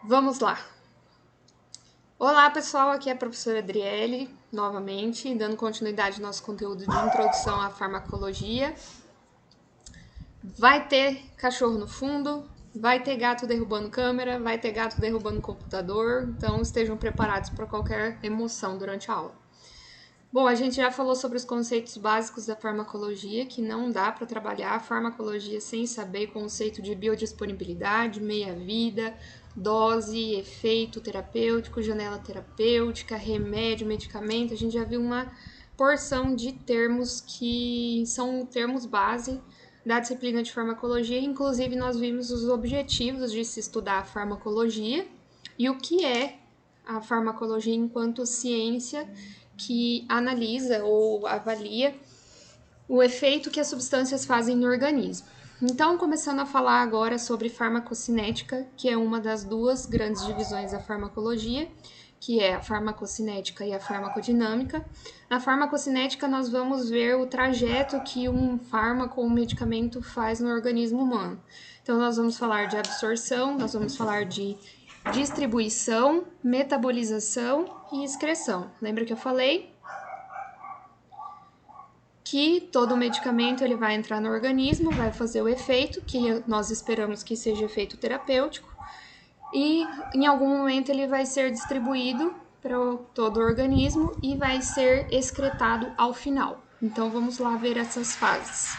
Vamos lá! Olá pessoal, aqui é a professora Adriele, novamente, dando continuidade ao nosso conteúdo de introdução à farmacologia. Vai ter cachorro no fundo, vai ter gato derrubando câmera, vai ter gato derrubando computador, então estejam preparados para qualquer emoção durante a aula. Bom, a gente já falou sobre os conceitos básicos da farmacologia, que não dá para trabalhar a farmacologia sem saber conceito de biodisponibilidade, meia-vida, dose, efeito terapêutico, janela terapêutica, remédio, medicamento. A gente já viu uma porção de termos que são termos base da disciplina de farmacologia. Inclusive, nós vimos os objetivos de se estudar a farmacologia e o que é a farmacologia enquanto ciência que analisa ou avalia o efeito que as substâncias fazem no organismo. Então, começando a falar agora sobre farmacocinética, que é uma das duas grandes divisões da farmacologia, que é a farmacocinética e a farmacodinâmica. Na farmacocinética, nós vamos ver o trajeto que um fármaco ou um medicamento faz no organismo humano. Então, nós vamos falar de absorção, nós vamos falar de distribuição, metabolização e excreção. Lembra que eu falei que todo medicamento ele vai entrar no organismo, vai fazer o efeito, que nós esperamos que seja efeito terapêutico, e em algum momento ele vai ser distribuído para todo o organismo e vai ser excretado ao final. Então vamos lá ver essas fases.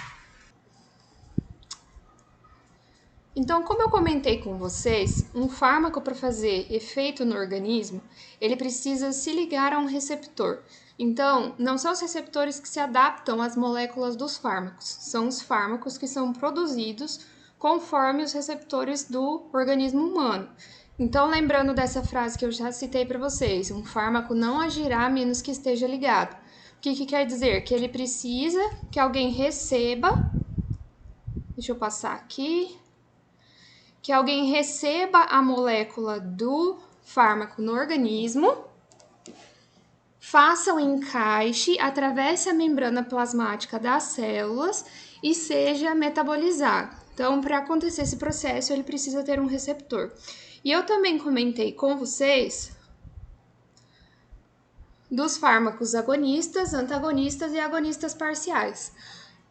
Então, como eu comentei com vocês, um fármaco para fazer efeito no organismo, ele precisa se ligar a um receptor. Então, não são os receptores que se adaptam às moléculas dos fármacos, são os fármacos que são produzidos conforme os receptores do organismo humano. Então, lembrando dessa frase que eu já citei para vocês, um fármaco não agirá a menos que esteja ligado. O que quer dizer? Que ele precisa que alguém receba, deixa eu passar aqui, que alguém receba a molécula do fármaco no organismo, faça o encaixe, atravesse a membrana plasmática das células e seja metabolizado. Então, para acontecer esse processo, ele precisa ter um receptor. E eu também comentei com vocês dos fármacos agonistas, antagonistas e agonistas parciais.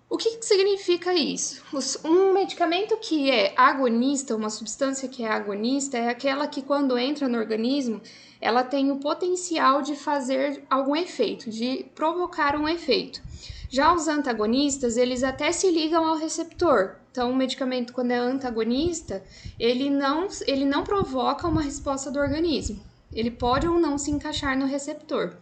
O que significa isso? Um medicamento que é agonista, uma substância que é agonista, é aquela que quando entra no organismo, ela tem o potencial de fazer algum efeito, de provocar um efeito. Já os antagonistas, eles até se ligam ao receptor. Então, o medicamento, quando é antagonista, ele não provoca uma resposta do organismo. Ele pode ou não se encaixar no receptor.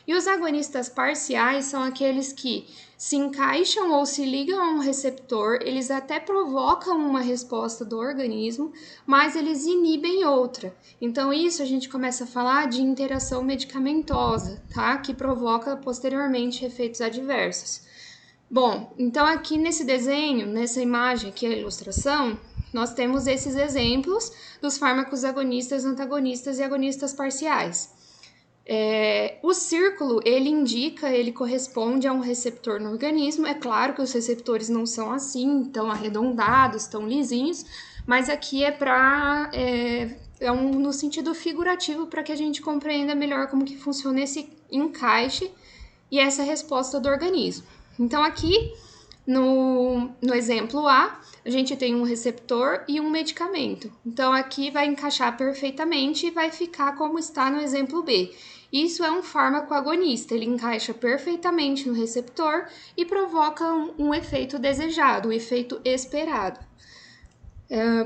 E os agonistas parciais são aqueles que se encaixam ou se ligam a um receptor, eles até provocam uma resposta do organismo, mas eles inibem outra. Então, isso a gente começa a falar de interação medicamentosa, tá? Que provoca posteriormente efeitos adversos. Bom, então aqui nesse desenho, nessa imagem aqui, a ilustração, nós temos esses exemplos dos fármacos agonistas, antagonistas e agonistas parciais. O círculo, ele corresponde a um receptor no organismo. É claro que os receptores não são assim, tão arredondados, tão lisinhos, mas aqui no sentido figurativo para que a gente compreenda melhor como que funciona esse encaixe e essa resposta do organismo. Então, aqui no exemplo A, a gente tem um receptor e um medicamento. Então, aqui vai encaixar perfeitamente e vai ficar como está no exemplo B. Isso é um fármaco agonista, ele encaixa perfeitamente no receptor e provoca um efeito desejado, um efeito esperado,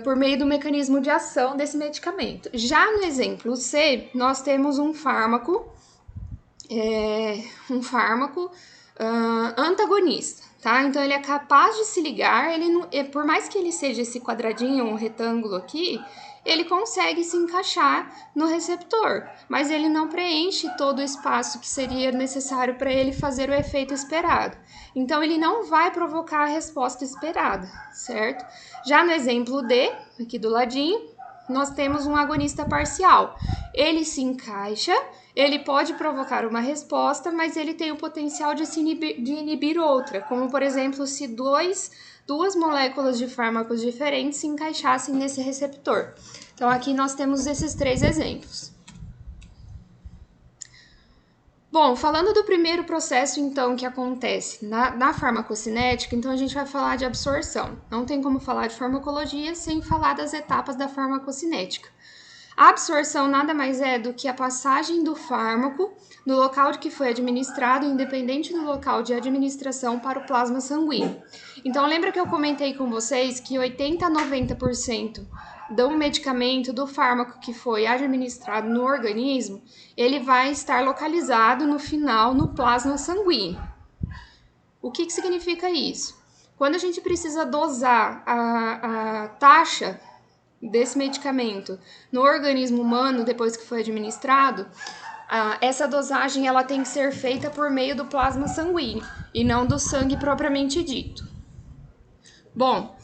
por meio do mecanismo de ação desse medicamento. Já no exemplo C, nós temos um fármaco antagonista, tá? Então, ele é capaz de se ligar, por mais que ele seja esse quadradinho, um retângulo aqui, ele consegue se encaixar no receptor, mas ele não preenche todo o espaço que seria necessário para ele fazer o efeito esperado. Então, ele não vai provocar a resposta esperada, certo? Já no exemplo D, aqui do ladinho, nós temos um agonista parcial. Ele se encaixa, ele pode provocar uma resposta, mas ele tem o potencial de inibir outra, como, por exemplo, se duas moléculas de fármacos diferentes se encaixassem nesse receptor. Então, aqui nós temos esses 3 exemplos. Bom, falando do primeiro processo, então, que acontece na farmacocinética, então a gente vai falar de absorção. Não tem como falar de farmacologia sem falar das etapas da farmacocinética. A absorção nada mais é do que a passagem do fármaco no local de que foi administrado, independente do local de administração, para o plasma sanguíneo. Então, lembra que eu comentei com vocês que 80 a 90% do medicamento, do fármaco que foi administrado no organismo, ele vai estar localizado no final no plasma sanguíneo. O que significa isso? Quando a gente precisa dosar a taxa desse medicamento no organismo humano depois que foi administrado, essa dosagem ela tem que ser feita por meio do plasma sanguíneo e não do sangue propriamente dito. Bom,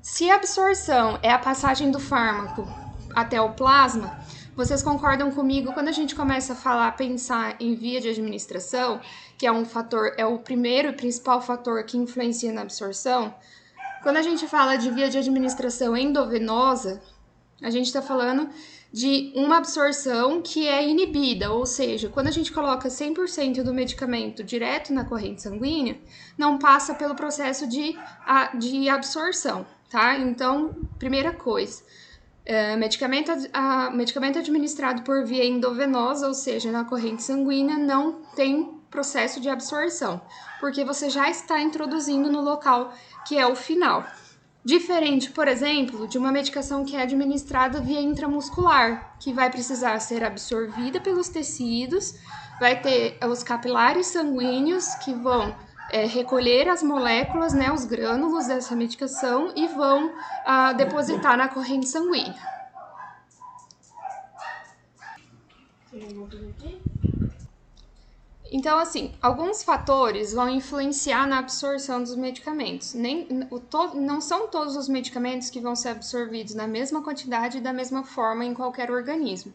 se a absorção é a passagem do fármaco até o plasma, vocês concordam comigo quando a gente começa a pensar em via de administração, que é um fator, é o primeiro e principal fator que influencia na absorção? Quando a gente fala de via de administração endovenosa, a gente está falando de uma absorção que é inibida, ou seja, quando a gente coloca 100% do medicamento direto na corrente sanguínea, não passa pelo processo de absorção, tá? Então, primeira coisa, medicamento administrado por via endovenosa, ou seja, na corrente sanguínea, não tem processo de absorção, porque você já está introduzindo no local que é o final. Diferente, por exemplo, de uma medicação que é administrada via intramuscular, que vai precisar ser absorvida pelos tecidos, vai ter os capilares sanguíneos que vão recolher as moléculas, né, os grânulos dessa medicação e vão depositar na corrente sanguínea. Então, assim, alguns fatores vão influenciar na absorção dos medicamentos. Não são todos os medicamentos que vão ser absorvidos na mesma quantidade e da mesma forma em qualquer organismo.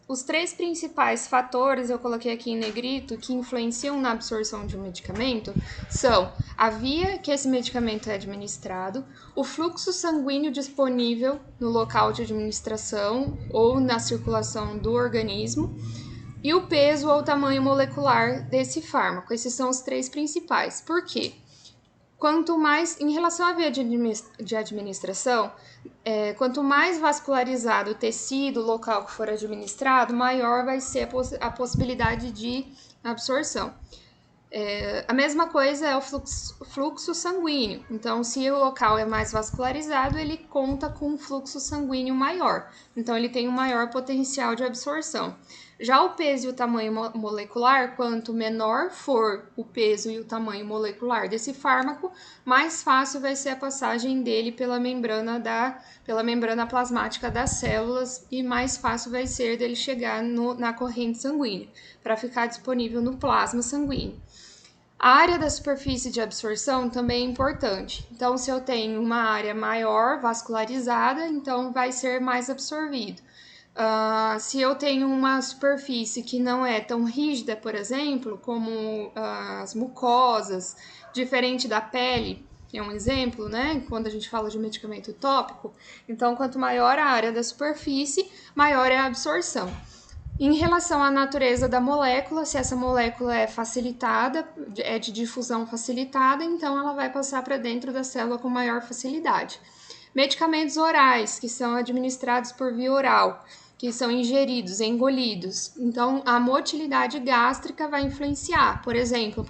Os 3 principais fatores, eu coloquei aqui em negrito, que influenciam na absorção de um medicamento são a via que esse medicamento é administrado, o fluxo sanguíneo disponível no local de administração ou na circulação do organismo, e o peso ou tamanho molecular desse fármaco. Esses são os 3 principais. Por quê? Quanto mais, em relação à via de administração, quanto mais vascularizado o tecido, o local que for administrado, maior vai ser a possibilidade de absorção. A mesma coisa é o fluxo sanguíneo. Então, se o local é mais vascularizado, ele conta com um fluxo sanguíneo maior. Então, ele tem um maior potencial de absorção. Já o peso e o tamanho molecular, quanto menor for o peso e o tamanho molecular desse fármaco, mais fácil vai ser a passagem dele pela membrana plasmática das células e mais fácil vai ser dele chegar na corrente sanguínea, para ficar disponível no plasma sanguíneo. A área da superfície de absorção também é importante. Então, se eu tenho uma área maior, vascularizada, então vai ser mais absorvido. Se eu tenho uma superfície que não é tão rígida, por exemplo, como as mucosas, diferente da pele, que é um exemplo, né? Quando a gente fala de medicamento tópico, então quanto maior a área da superfície, maior é a absorção. Em relação à natureza da molécula, se essa molécula é facilitada, é de difusão facilitada, então ela vai passar para dentro da célula com maior facilidade. Medicamentos orais, que são administrados por via oral, que são ingeridos, engolidos. Então, a motilidade gástrica vai influenciar. Por exemplo,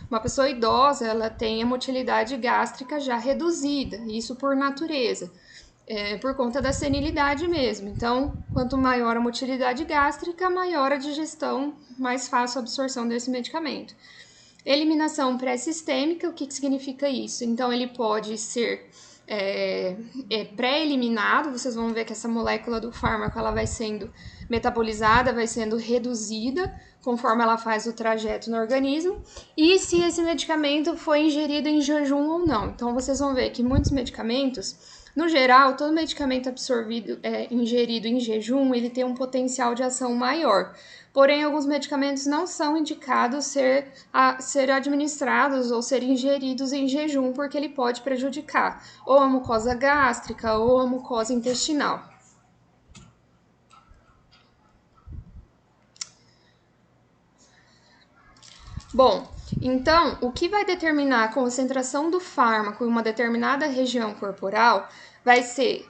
uma pessoa idosa, ela tem a motilidade gástrica já reduzida, isso por natureza, por conta da senilidade mesmo. Então, quanto maior a motilidade gástrica, maior a digestão, mais fácil a absorção desse medicamento. Eliminação pré-sistêmica, o que significa isso? Então, ele pode ser pré-eliminado, vocês vão ver que essa molécula do fármaco ela vai sendo metabolizada, vai sendo reduzida conforme ela faz o trajeto no organismo, e se esse medicamento foi ingerido em jejum ou não. Então, vocês vão ver que muitos medicamentos, no geral, todo medicamento absorvido, ingerido em jejum, ele tem um potencial de ação maior. Porém, alguns medicamentos não são indicados ser administrados ou ser ingeridos em jejum, porque ele pode prejudicar ou a mucosa gástrica ou a mucosa intestinal. Bom, então, o que vai determinar a concentração do fármaco em uma determinada região corporal vai ser,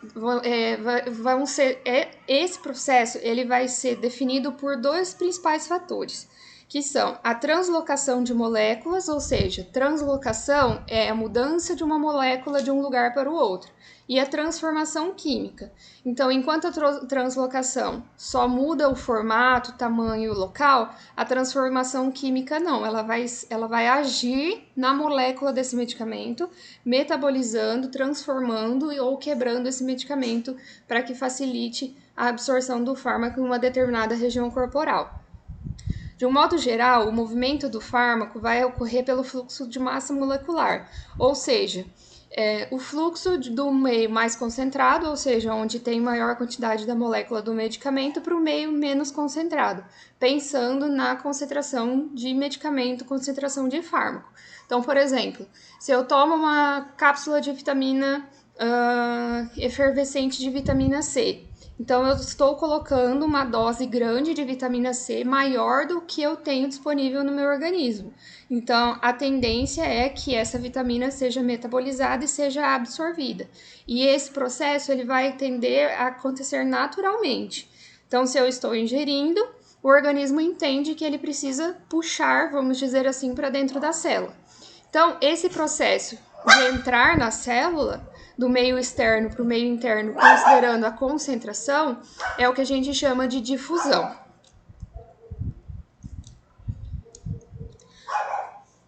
esse processo ele vai ser definido por dois principais fatores, que são a translocação de moléculas, ou seja, translocação é a mudança de uma molécula de um lugar para o outro, e a transformação química. Então, enquanto a translocação só muda o formato, tamanho e o local, a transformação química não, ela vai agir na molécula desse medicamento, metabolizando, transformando ou quebrando esse medicamento para que facilite a absorção do fármaco em uma determinada região corporal. De um modo geral, o movimento do fármaco vai ocorrer pelo fluxo de massa molecular, ou seja, o fluxo do meio mais concentrado, ou seja, onde tem maior quantidade da molécula do medicamento, para o meio menos concentrado, pensando na concentração de medicamento, concentração de fármaco. Então, por exemplo, se eu tomo uma cápsula de vitamina efervescente de vitamina C, então, eu estou colocando uma dose grande de vitamina C maior do que eu tenho disponível no meu organismo. Então, a tendência é que essa vitamina seja metabolizada e seja absorvida. E esse processo ele vai tender a acontecer naturalmente. Então, se eu estou ingerindo, o organismo entende que ele precisa puxar, vamos dizer assim, para dentro da célula. Então, esse processo de entrar na célula, do meio externo para o meio interno, considerando a concentração, é o que a gente chama de difusão.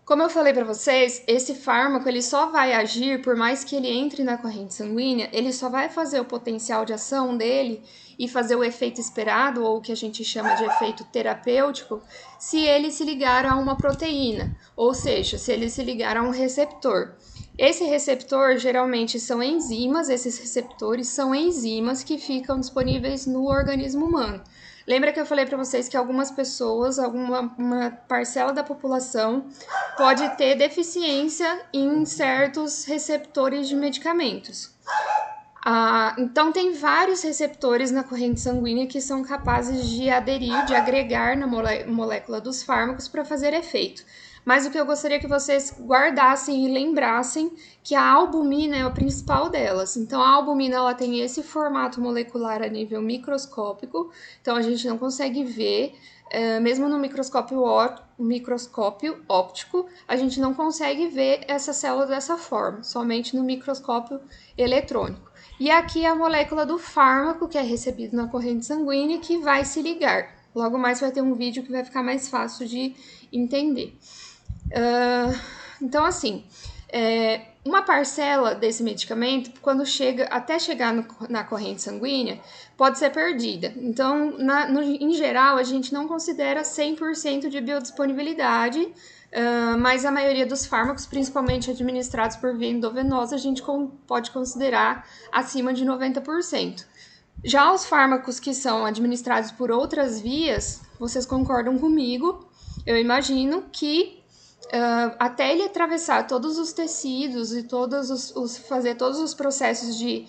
Como eu falei para vocês, esse fármaco ele só vai agir, por mais que ele entre na corrente sanguínea, ele só vai fazer o potencial de ação dele e fazer o efeito esperado, ou o que a gente chama de efeito terapêutico, se ele se ligar a uma proteína, ou seja, se ele se ligar a um receptor. Esse receptor geralmente são enzimas, esses receptores são enzimas que ficam disponíveis no organismo humano. Lembra que eu falei para vocês que algumas pessoas, uma parcela da população pode ter deficiência em certos receptores de medicamentos. Então, tem vários receptores na corrente sanguínea que são capazes de aderir, de agregar na molécula dos fármacos para fazer efeito. Mas o que eu gostaria que vocês guardassem e lembrassem que a albumina é o principal delas. Então, a albumina ela tem esse formato molecular a nível microscópico, então a gente não consegue ver, mesmo no microscópio óptico, a gente não consegue ver essa célula dessa forma, somente no microscópio eletrônico. E aqui é a molécula do fármaco que é recebido na corrente sanguínea que vai se ligar. Logo mais vai ter um vídeo que vai ficar mais fácil de entender. Então, assim, uma parcela desse medicamento, quando até chegar na corrente sanguínea, pode ser perdida. Então, em geral, a gente não considera 100% de biodisponibilidade, mas a maioria dos fármacos, principalmente administrados por via endovenosa, a gente pode considerar acima de 90%. Já os fármacos que são administrados por outras vias, vocês concordam comigo, eu imagino que até ele atravessar todos os tecidos e fazer todos os processos de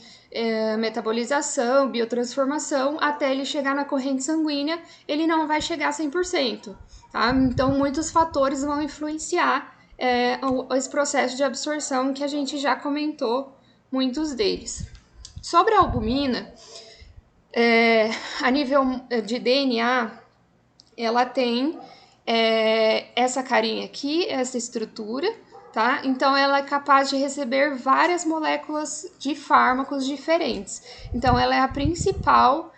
metabolização, biotransformação, até ele chegar na corrente sanguínea, ele não vai chegar a 100%. Tá? Então, muitos fatores vão influenciar esse processo de absorção que a gente já comentou, muitos deles. Sobre a albumina, a nível de DNA, ela tem essa carinha aqui, essa estrutura, tá? Então, ela é capaz de receber várias moléculas de fármacos diferentes. Então, ela é a principal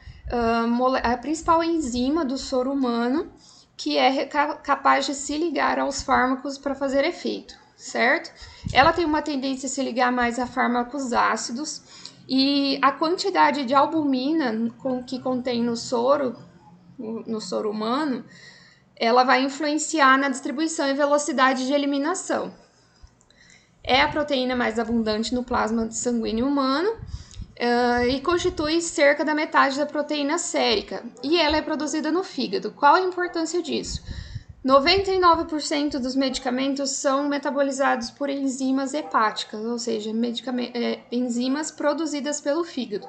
enzima do soro humano que é capaz de se ligar aos fármacos para fazer efeito, certo? Ela tem uma tendência a se ligar mais a fármacos ácidos e a quantidade de albumina que contém no soro humano, ela vai influenciar na distribuição e velocidade de eliminação. É a proteína mais abundante no plasma sanguíneo humano e constitui cerca da metade da proteína sérica, e ela é produzida no fígado. Qual a importância disso? 99% dos medicamentos são metabolizados por enzimas hepáticas, ou seja, enzimas produzidas pelo fígado.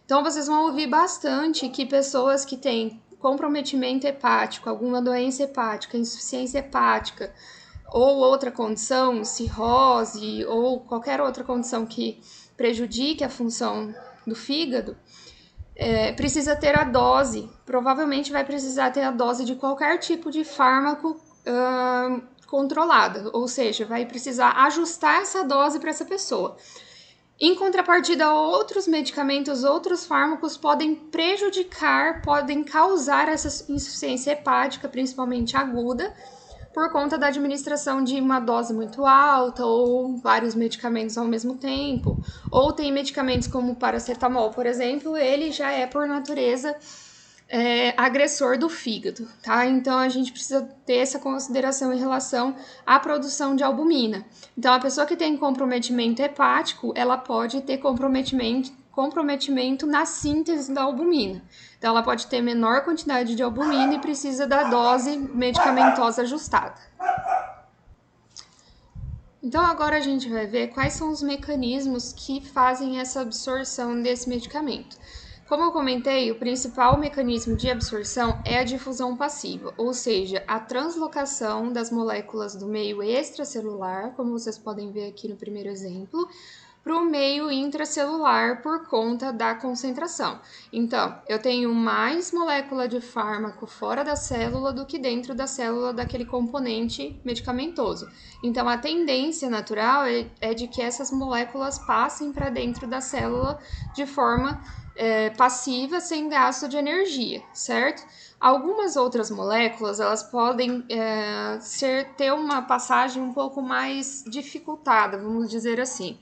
Então, vocês vão ouvir bastante que pessoas que têm comprometimento hepático, alguma doença hepática, insuficiência hepática ou outra condição, cirrose ou qualquer outra condição que prejudique a função do fígado, precisa ter a dose, provavelmente vai precisar ter a dose de qualquer tipo de fármaco controlada, ou seja, vai precisar ajustar essa dose para essa pessoa. Em contrapartida, outros medicamentos, outros fármacos podem prejudicar, podem causar essa insuficiência hepática, principalmente aguda, por conta da administração de uma dose muito alta ou vários medicamentos ao mesmo tempo. Ou tem medicamentos como o paracetamol, por exemplo, ele já é por natureza agressor do fígado, tá? Então a gente precisa ter essa consideração em relação à produção de albumina. Então a pessoa que tem comprometimento hepático, ela pode ter comprometimento na síntese da albumina. Então ela pode ter menor quantidade de albumina e precisa da dose medicamentosa ajustada. Então agora a gente vai ver quais são os mecanismos que fazem essa absorção desse medicamento. Como eu comentei, o principal mecanismo de absorção é a difusão passiva, ou seja, a translocação das moléculas do meio extracelular, como vocês podem ver aqui no primeiro exemplo, para o meio intracelular por conta da concentração. Então, eu tenho mais molécula de fármaco fora da célula do que dentro da célula daquele componente medicamentoso. Então, a tendência natural é de que essas moléculas passem para dentro da célula de forma passiva, sem gasto de energia, certo? Algumas outras moléculas, elas podem ter uma passagem um pouco mais dificultada, vamos dizer assim.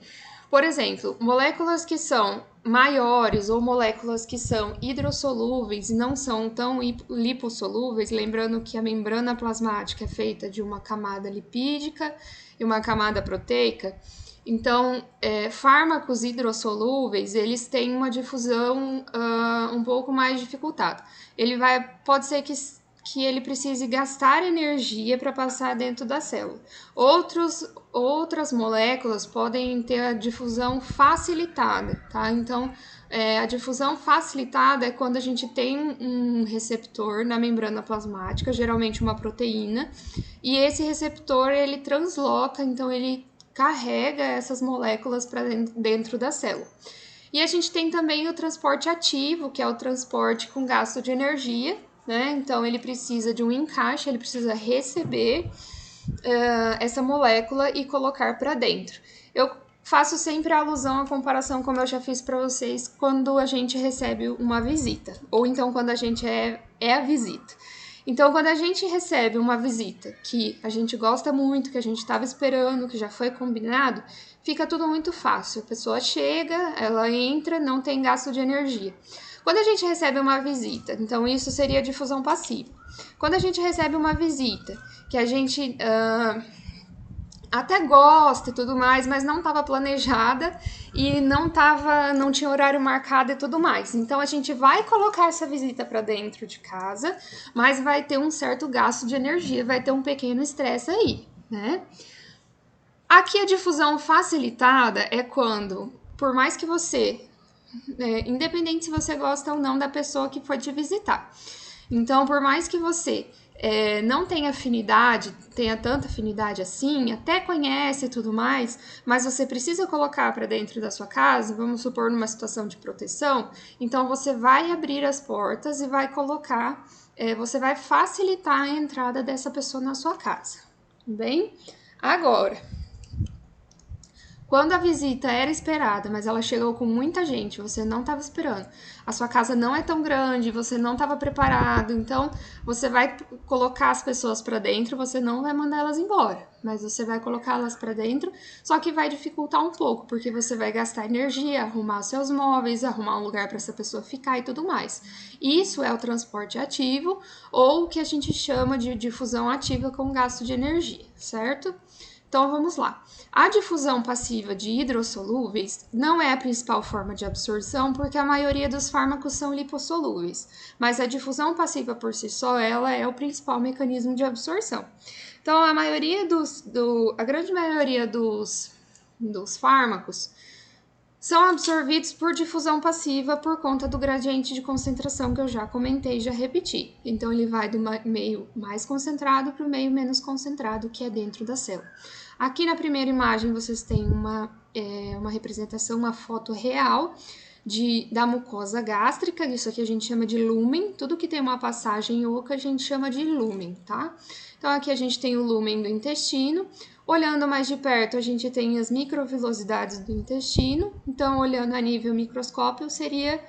Por exemplo, moléculas que são maiores ou moléculas que são hidrossolúveis e não são tão lipossolúveis, lembrando que a membrana plasmática é feita de uma camada lipídica e uma camada proteica. Então, fármacos hidrossolúveis, eles têm uma difusão um pouco mais dificultada. Pode ser que ele precise gastar energia para passar dentro da célula. Outras moléculas podem ter a difusão facilitada, tá? Então, a difusão facilitada é quando a gente tem um receptor na membrana plasmática, geralmente uma proteína, e esse receptor, ele transloca, então ele carrega essas moléculas para dentro da célula. E a gente tem também o transporte ativo, que é o transporte com gasto de energia, né? Então, ele precisa de um encaixe, ele precisa receber essa molécula e colocar para dentro. Eu faço sempre a alusão à comparação, como eu já fiz para vocês, quando a gente recebe uma visita, ou então quando a gente é a visita. Então, quando a gente recebe uma visita que a gente gosta muito, que a gente estava esperando, que já foi combinado, fica tudo muito fácil. A pessoa chega, ela entra, não tem gasto de energia. Quando a gente recebe uma visita, então isso seria difusão passiva. Quando a gente recebe uma visita que a gente até gosta e tudo mais, mas não estava planejada e não tinha horário marcado e tudo mais. Então a gente vai colocar essa visita para dentro de casa, mas vai ter um certo gasto de energia, vai ter um pequeno estresse aí, né? Aqui a difusão facilitada é quando, por mais que você, independente se você gosta ou não da pessoa que foi te visitar, então por mais que você não tenha afinidade, tenha tanta afinidade assim, até conhece e tudo mais, mas você precisa colocar para dentro da sua casa, vamos supor numa situação de proteção, então você vai abrir as portas e vai colocar, você vai facilitar a entrada dessa pessoa na sua casa, bem? Agora, quando a visita era esperada, mas ela chegou com muita gente, você não estava esperando, a sua casa não é tão grande, você não estava preparado, então você vai colocar as pessoas para dentro, você não vai mandar elas embora, mas você vai colocá-las para dentro, só que vai dificultar um pouco, porque você vai gastar energia, arrumar seus móveis, arrumar um lugar para essa pessoa ficar e tudo mais. Isso é o transporte ativo, ou o que a gente chama de difusão ativa com gasto de energia, certo? Então, vamos lá. A difusão passiva de hidrossolúveis não é a principal forma de absorção, porque a maioria dos fármacos são lipossolúveis, mas a difusão passiva por si só, ela é o principal mecanismo de absorção. Então, a grande maioria dos fármacos, são absorvidos por difusão passiva por conta do gradiente de concentração que eu já comentei, já repeti. Então, ele vai do meio mais concentrado para o meio menos concentrado, que é dentro da célula. Aqui na primeira imagem, vocês têm uma representação, uma foto real da mucosa gástrica, isso aqui a gente chama de lúmen, tudo que tem uma passagem oca a gente chama de lúmen, tá? Então, aqui a gente tem o lúmen do intestino. Olhando mais de perto, a gente tem as microvilosidades do intestino. Então, olhando a nível microscópico, seria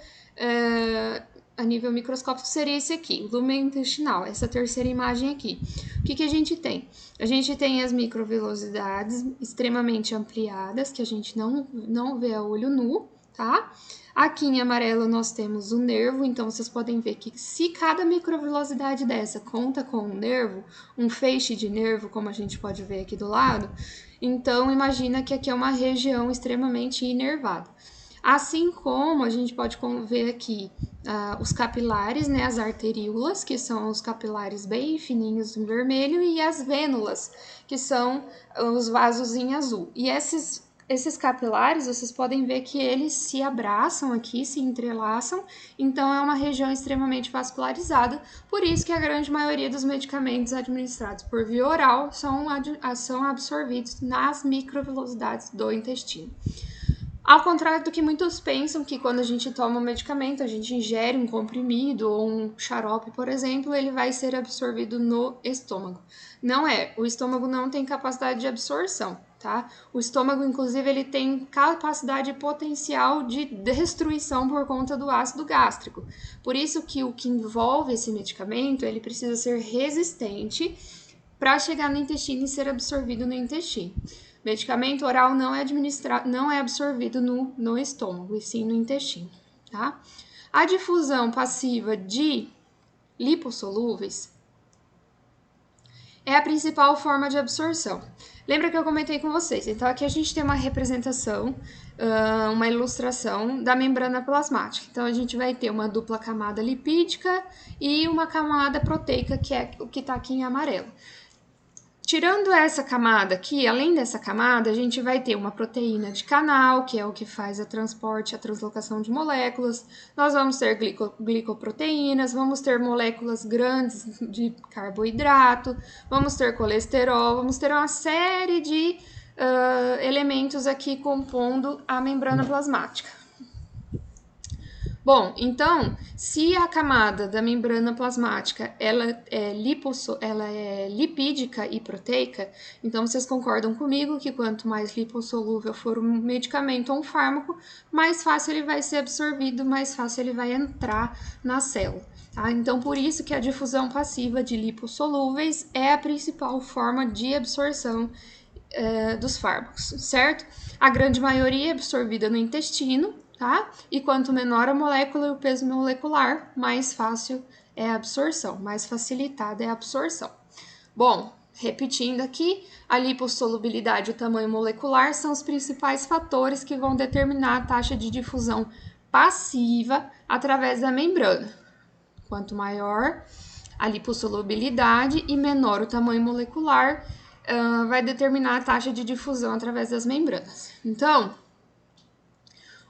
esse aqui, o lúmen intestinal, essa terceira imagem aqui. O que a gente tem? A gente tem as microvilosidades extremamente ampliadas, que a gente não vê a olho nu, tá? Aqui em amarelo nós temos o nervo, então vocês podem ver que se cada microvilosidade dessa conta com um nervo, um feixe de nervo, como a gente pode ver aqui do lado, então imagina que aqui é uma região extremamente inervada. Assim como a gente pode ver aqui os capilares, né, as arteríolas, que são os capilares bem fininhos em vermelho, e as vênulas, que são os vasos em azul. E esses capilares, vocês podem ver que eles se abraçam aqui, se entrelaçam, então é uma região extremamente vascularizada, por isso que a grande maioria dos medicamentos administrados por via oral são absorvidos nas microvilosidades do intestino. Ao contrário do que muitos pensam, que quando a gente toma um medicamento, a gente ingere um comprimido ou um xarope, por exemplo, ele vai ser absorvido no estômago. Não é, o estômago não tem capacidade de absorção, tá? O estômago, inclusive, ele tem capacidade potencial de destruição por conta do ácido gástrico. Por isso que o que envolve esse medicamento, ele precisa ser resistente para chegar no intestino e ser absorvido no intestino. Medicamento oral não é absorvido no estômago, e sim no intestino, tá? A difusão passiva de lipossolúveis é a principal forma de absorção. Lembra que eu comentei com vocês? Então, aqui a gente tem uma representação, uma ilustração da membrana plasmática. Então, a gente vai ter uma dupla camada lipídica e uma camada proteica, que é o que está aqui em amarelo. Tirando essa camada aqui, além dessa camada, a gente vai ter uma proteína de canal, que é o que faz a transporte, a translocação de moléculas. Nós vamos ter glicoproteínas, vamos ter moléculas grandes de carboidrato, vamos ter colesterol, vamos ter uma série de elementos aqui compondo a membrana plasmática. Bom, então, se a camada da membrana plasmática ela é lipídica e proteica, então vocês concordam comigo que quanto mais lipossolúvel for um medicamento ou um fármaco, mais fácil ele vai ser absorvido, mais fácil ele vai entrar na célula. Tá? Então, por isso que a difusão passiva de lipossolúveis é a principal forma de absorção dos fármacos, certo? A grande maioria é absorvida no intestino, tá? E quanto menor a molécula e o peso molecular, mais fácil é a absorção, mais facilitada é a absorção. Bom, repetindo aqui, a lipossolubilidade e o tamanho molecular são os principais fatores que vão determinar a taxa de difusão passiva através da membrana. Quanto maior a lipossolubilidade e menor o tamanho molecular, vai determinar a taxa de difusão através das membranas. Então,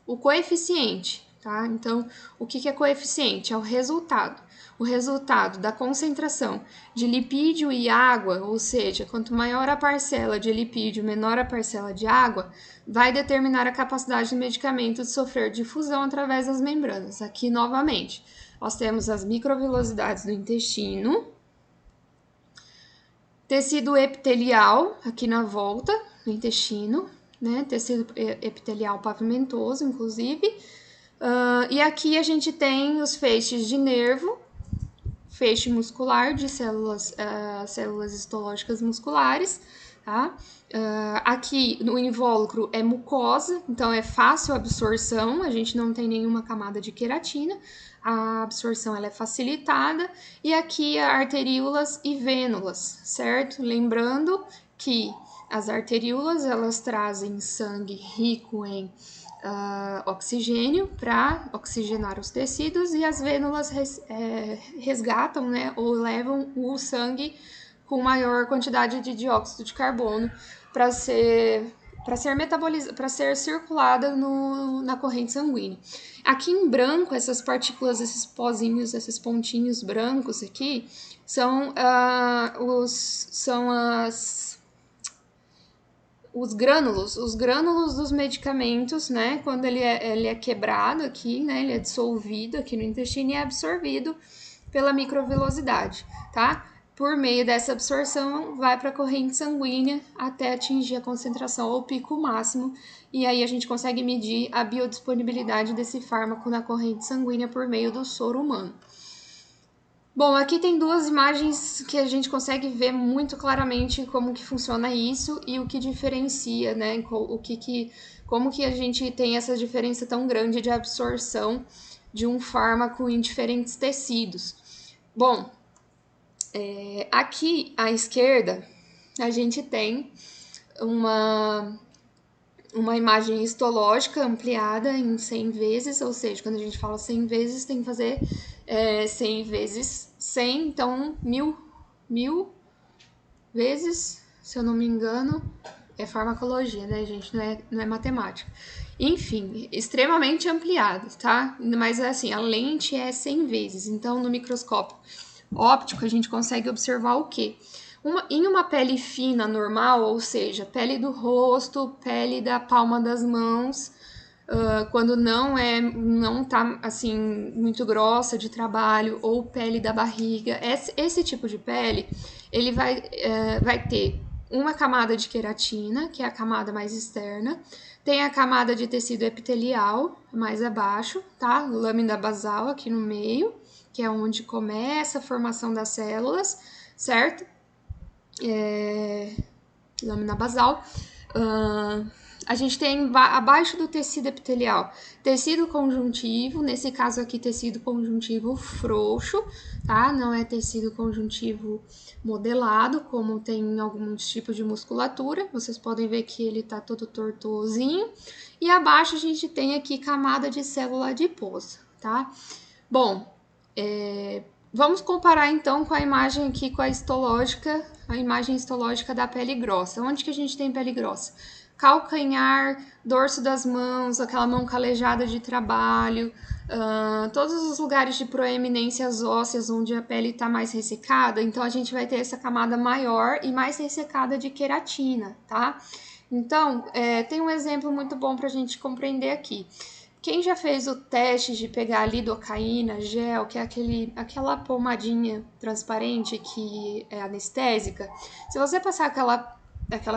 o coeficiente, tá? Então, o que é coeficiente? É o resultado. O resultado da concentração de lipídio e água, ou seja, quanto maior a parcela de lipídio, menor a parcela de água, vai determinar a capacidade do medicamento de sofrer difusão através das membranas. Aqui, novamente, nós temos as microvilosidades do intestino, tecido epitelial, aqui na volta do intestino, né? Tecido epitelial pavimentoso, inclusive. E aqui a gente tem os feixes de nervo, feixe muscular de células histológicas musculares, tá? Aqui no invólucro é mucosa, então é fácil a absorção, a gente não tem nenhuma camada de queratina, a absorção ela é facilitada, e aqui arteríolas e vênulas, certo? Lembrando que as arteríolas elas trazem sangue rico em oxigênio para oxigenar os tecidos, e as vênulas resgatam, né, ou levam o sangue com maior quantidade de dióxido de carbono para para ser circulada na corrente sanguínea. Aqui em branco, essas partículas, esses pozinhos, esses pontinhos brancos aqui, são os grânulos dos medicamentos, né? Quando ele é quebrado aqui, né? Ele é dissolvido aqui no intestino e é absorvido pela microvilosidade, tá? Por meio dessa absorção, vai para a corrente sanguínea até atingir a concentração ou pico máximo, e aí a gente consegue medir a biodisponibilidade desse fármaco na corrente sanguínea por meio do soro humano. Bom, aqui tem duas imagens que a gente consegue ver muito claramente como que funciona isso e o que diferencia, né? Como que a gente tem essa diferença tão grande de absorção de um fármaco em diferentes tecidos. Bom, aqui à esquerda a gente tem uma imagem histológica ampliada em 100 vezes, ou seja, quando a gente fala 100 vezes, tem que fazer 100 vezes 100, então 1000 vezes, se eu não me engano, é farmacologia, né, gente? Não é matemática. Enfim, extremamente ampliado, tá? Mas assim, a lente é 100 vezes, então no microscópio óptico a gente consegue observar o quê? Em uma pele fina normal, ou seja, pele do rosto, pele da palma das mãos, quando não tá assim muito grossa de trabalho, ou pele da barriga, esse tipo de pele, ele vai ter uma camada de queratina, que é a camada mais externa, tem a camada de tecido epitelial mais abaixo, tá? Lâmina basal aqui no meio, que é onde começa a formação das células, certo? Lâmina basal. A gente tem abaixo do tecido epitelial tecido conjuntivo, nesse caso aqui tecido conjuntivo frouxo, tá? Não é tecido conjuntivo modelado, como tem em alguns tipos de musculatura, vocês podem ver que ele tá todo tortuosinho. E abaixo a gente tem aqui camada de célula adiposa, tá? Bom, vamos comparar então com a imagem aqui com a imagem histológica da pele grossa. Onde que a gente tem pele grossa? Calcanhar, dorso das mãos, aquela mão calejada de trabalho, todos os lugares de proeminências ósseas onde a pele está mais ressecada, então a gente vai ter essa camada maior e mais ressecada de queratina, tá? Então, tem um exemplo muito bom para a gente compreender aqui. Quem já fez o teste de pegar lidocaína, gel, que é aquela pomadinha transparente que é anestésica, se você passar aquela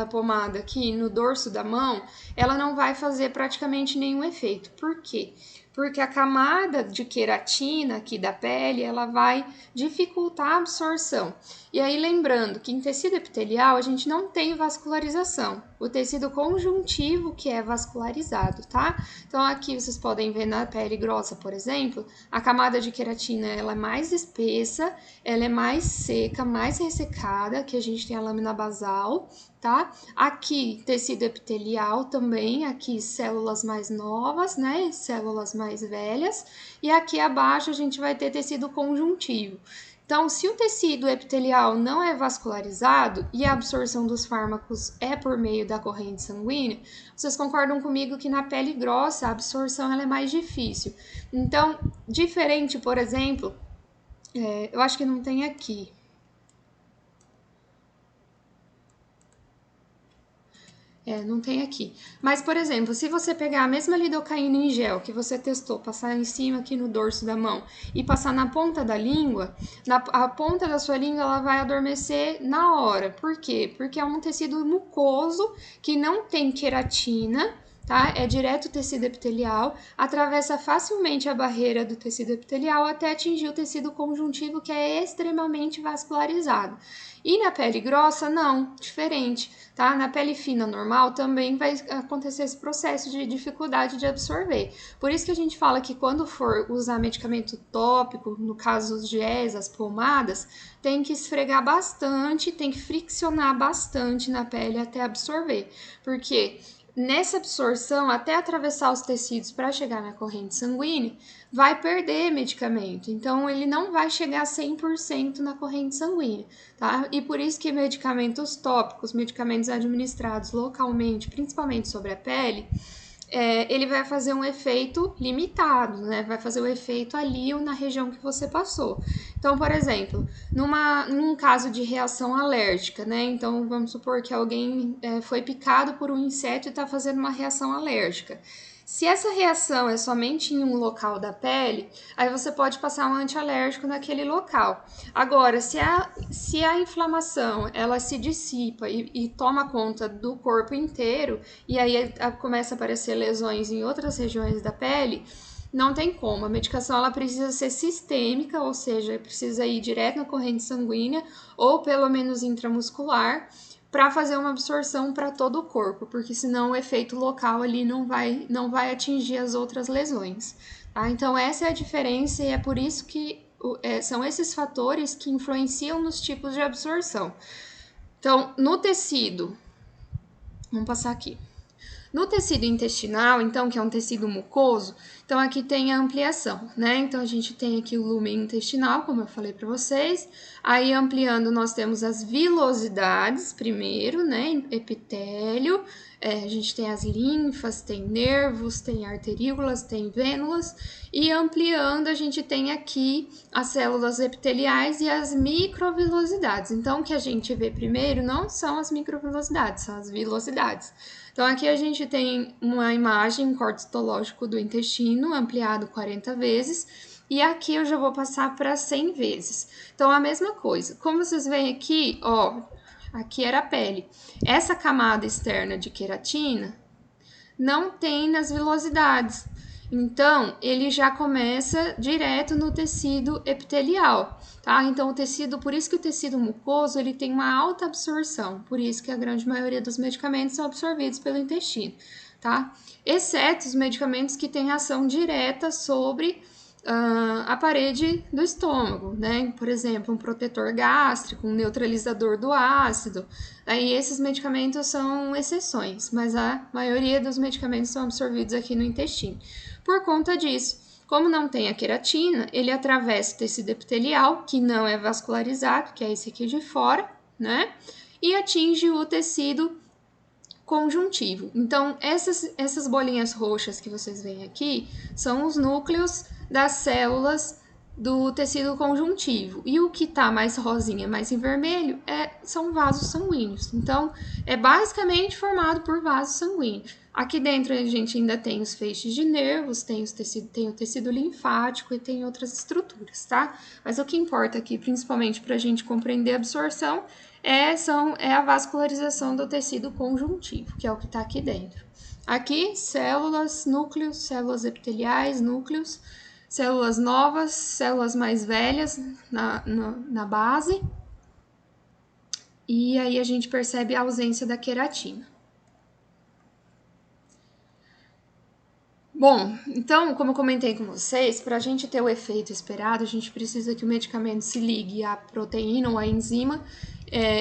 pomada aqui no dorso da mão, ela não vai fazer praticamente nenhum efeito. Por quê? Porque a camada de queratina aqui da pele, ela vai dificultar a absorção. E aí, lembrando que em tecido epitelial, a gente não tem vascularização. O tecido conjuntivo que é vascularizado, tá? Então, aqui vocês podem ver na pele grossa, por exemplo, a camada de queratina, ela é mais espessa, ela é mais seca, mais ressecada, que a gente tem a lâmina basal, tá? Aqui, tecido epitelial também, aqui células mais novas, né? Células mais velhas. E aqui abaixo a gente vai ter tecido conjuntivo. Então, se o tecido epitelial não é vascularizado e a absorção dos fármacos é por meio da corrente sanguínea, vocês concordam comigo que na pele grossa a absorção ela é mais difícil. Então, diferente, por exemplo, eu acho que não tem aqui. Não tem aqui. Mas, por exemplo, se você pegar a mesma lidocaína em gel que você testou, passar em cima aqui no dorso da mão e passar na ponta da língua, a ponta da sua língua ela vai adormecer na hora. Por quê? Porque é um tecido mucoso que não tem queratina, tá? É direto tecido epitelial, atravessa facilmente a barreira do tecido epitelial até atingir o tecido conjuntivo, que é extremamente vascularizado. E na pele grossa, não, diferente, tá? Na pele fina normal também vai acontecer esse processo de dificuldade de absorver. Por isso que a gente fala que quando for usar medicamento tópico, no caso os géis, as pomadas, tem que esfregar bastante, tem que friccionar bastante na pele até absorver. Porque nessa absorção, até atravessar os tecidos para chegar na corrente sanguínea, vai perder medicamento. Então, ele não vai chegar a 100% na corrente sanguínea, tá? E por isso que medicamentos tópicos, medicamentos administrados localmente, principalmente sobre a pele, ele vai fazer um efeito limitado, né? Vai fazer o efeito ali ou na região que você passou. Então, por exemplo, num caso de reação alérgica, né? Então, vamos supor que alguém foi picado por um inseto e está fazendo uma reação alérgica. Se essa reação é somente em um local da pele, aí você pode passar um antialérgico naquele local. Agora, se a inflamação ela se dissipa e toma conta do corpo inteiro, e aí começa a aparecer lesões em outras regiões da pele, não tem como. A medicação ela precisa ser sistêmica, ou seja, precisa ir direto na corrente sanguínea ou pelo menos intramuscular, para fazer uma absorção para todo o corpo, porque senão o efeito local ali não vai atingir as outras lesões. Tá? Então, essa é a diferença e é por isso que são esses fatores que influenciam nos tipos de absorção. Então, no tecido, vamos passar aqui. No tecido intestinal, então, que é um tecido mucoso, então aqui tem a ampliação, né? Então, a gente tem aqui o lumen intestinal, como eu falei para vocês. Aí, ampliando, nós temos as vilosidades primeiro, né? Epitélio, a gente tem as linfas, tem nervos, tem arteríolas, tem vênulas. E ampliando, a gente tem aqui as células epiteliais e as microvilosidades. Então, o que a gente vê primeiro não são as microvilosidades, são as vilosidades. Então, aqui a gente tem uma imagem, um corte histológico do intestino, ampliado 40 vezes, e aqui eu já vou passar para 100 vezes. Então, a mesma coisa. Como vocês veem aqui, ó, aqui era a pele. Essa camada externa de queratina não tem nas vilosidades. Então, ele já começa direto no tecido epitelial, tá? Então, o tecido, por isso que o tecido mucoso, ele tem uma alta absorção, por isso que a grande maioria dos medicamentos são absorvidos pelo intestino, tá? Exceto os medicamentos que têm ação direta sobre a parede do estômago, né? Por exemplo, um protetor gástrico, um neutralizador do ácido. Aí esses medicamentos são exceções, mas a maioria dos medicamentos são absorvidos aqui no intestino. Por conta disso, como não tem a queratina, ele atravessa o tecido epitelial, que não é vascularizado, que é esse aqui de fora, né? E atinge o tecido conjuntivo. Então, essas bolinhas roxas que vocês veem aqui são os núcleos das células do tecido conjuntivo. E o que está mais rosinha, mais em vermelho, são vasos sanguíneos. Então, é basicamente formado por vasos sanguíneos. Aqui dentro a gente ainda tem os feixes de nervos, tem o tecido linfático e tem outras estruturas, tá? Mas o que importa aqui, principalmente para a gente compreender a absorção, é a vascularização do tecido conjuntivo, que é o que está aqui dentro. Aqui, células, núcleos, células epiteliais, núcleos, células novas, células mais velhas na base. E aí a gente percebe a ausência da queratina. Bom, então, como eu comentei com vocês, para a gente ter o efeito esperado, a gente precisa que o medicamento se ligue à proteína ou à enzima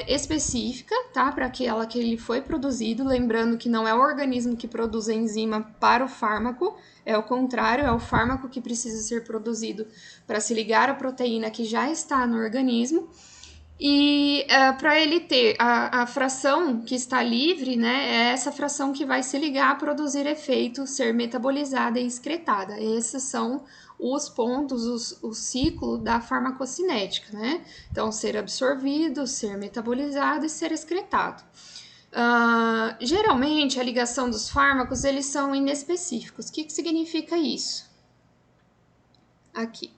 específica, tá? Para aquela que ele foi produzido. Lembrando que não é o organismo que produz a enzima para o fármaco, é o contrário, é o fármaco que precisa ser produzido para se ligar à proteína que já está no organismo. E para ele ter a fração que está livre, né, é essa fração que vai se ligar a produzir efeito, ser metabolizada e excretada. Esses são os pontos, o ciclo da farmacocinética, né? Então, ser absorvido, ser metabolizado e ser excretado. Geralmente, a ligação dos fármacos, eles são inespecíficos. O que significa isso? Aqui.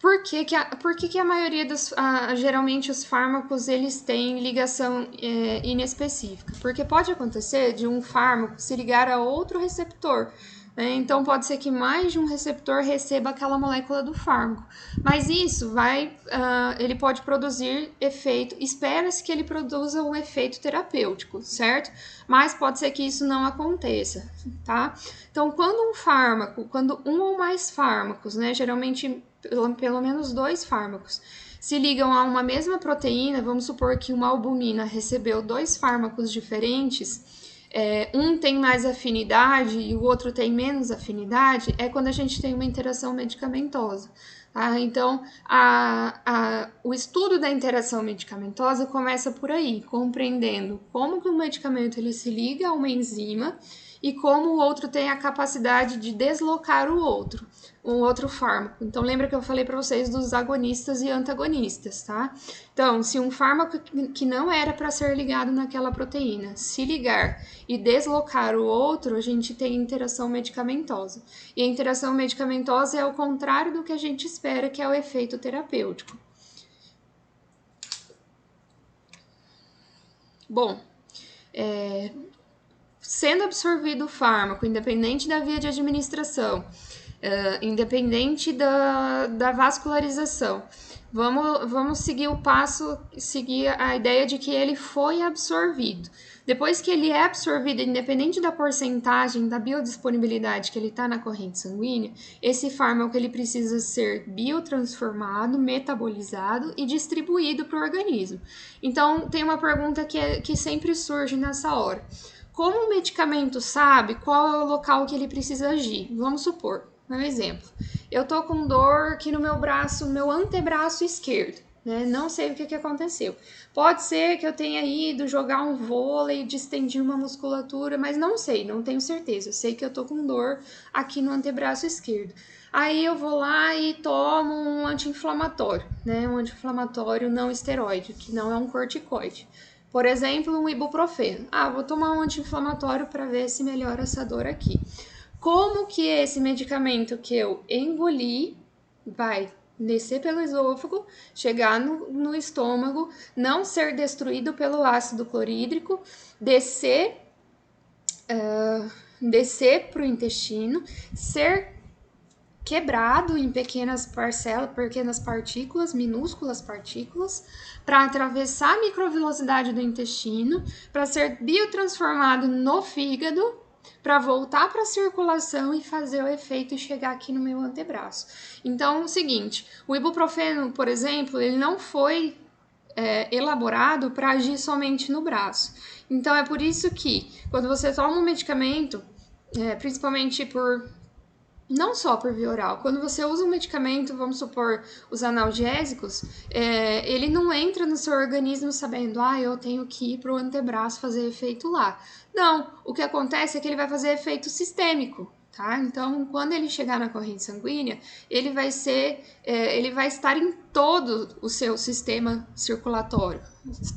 Por que a maioria geralmente os fármacos eles têm ligação inespecífica? Porque pode acontecer de um fármaco se ligar a outro receptor, né? Então pode ser que mais de um receptor receba aquela molécula do fármaco, mas isso ele pode produzir efeito, espera-se que ele produza um efeito terapêutico, certo? Mas pode ser que isso não aconteça, tá? Então quando um ou mais fármacos, né, geralmente pelo menos 2 fármacos, se ligam a uma mesma proteína, vamos supor que uma albumina recebeu 2 fármacos diferentes, um tem mais afinidade e o outro tem menos afinidade, é quando a gente tem uma interação medicamentosa. Tá? Então, o estudo da interação medicamentosa começa por aí, compreendendo como que o medicamento ele se liga a uma enzima e como o outro tem a capacidade de deslocar o outro fármaco. Então, lembra que eu falei para vocês dos agonistas e antagonistas, tá? Então, se um fármaco que não era para ser ligado naquela proteína se ligar e deslocar o outro, a gente tem interação medicamentosa. E a interação medicamentosa é o contrário do que a gente espera, que é o efeito terapêutico. Bom, sendo absorvido o fármaco, independente da via de administração, independente da vascularização, vamos seguir o passo, seguir a ideia de que ele foi absorvido. Depois que ele é absorvido, independente da porcentagem da biodisponibilidade que ele está na corrente sanguínea, esse fármaco ele precisa ser biotransformado, metabolizado e distribuído para o organismo. Então, tem uma pergunta que sempre surge nessa hora. Como o medicamento sabe qual é o local que ele precisa agir? Vamos supor, um exemplo. Eu tô com dor aqui no meu braço, meu antebraço esquerdo, né? Não sei o que aconteceu. Pode ser que eu tenha ido jogar um vôlei, distendir uma musculatura, mas não sei, não tenho certeza. Eu sei que eu tô com dor aqui no antebraço esquerdo. Aí eu vou lá e tomo um anti-inflamatório, né? Um anti-inflamatório não esteroide, que não é um corticoide. Por exemplo, um ibuprofeno. Vou tomar um anti-inflamatório para ver se melhora essa dor aqui. Como que esse medicamento que eu engoli vai descer pelo esôfago, chegar no estômago, não ser destruído pelo ácido clorídrico, descer para o intestino, ser quebrado em pequenas parcelas, pequenas partículas, minúsculas partículas, para atravessar a microvilosidade do intestino, para ser biotransformado no fígado, para voltar para a circulação e fazer o efeito e chegar aqui no meu antebraço. Então, é o seguinte, o ibuprofeno, por exemplo, ele não foi elaborado para agir somente no braço. Então, é por isso que, quando você toma um medicamento, principalmente não só por via oral. Quando você usa um medicamento, vamos supor, os analgésicos, ele não entra no seu organismo sabendo, eu tenho que ir para o antebraço fazer efeito lá. Não, o que acontece é que ele vai fazer efeito sistêmico, tá? Então, quando ele chegar na corrente sanguínea, ele vai estar em todo o seu sistema circulatório.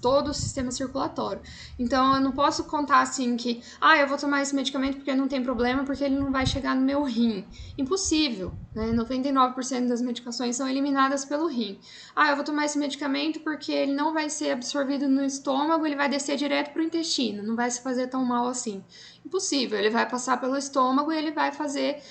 Todo o sistema circulatório. Então, eu não posso contar assim que, eu vou tomar esse medicamento porque não tem problema, porque ele não vai chegar no meu rim. Impossível, né? 99% das medicações são eliminadas pelo rim. Eu vou tomar esse medicamento porque ele não vai ser absorvido no estômago, ele vai descer direto para o intestino, não vai se fazer tão mal assim. Impossível, ele vai passar pelo estômago e ele vai fazer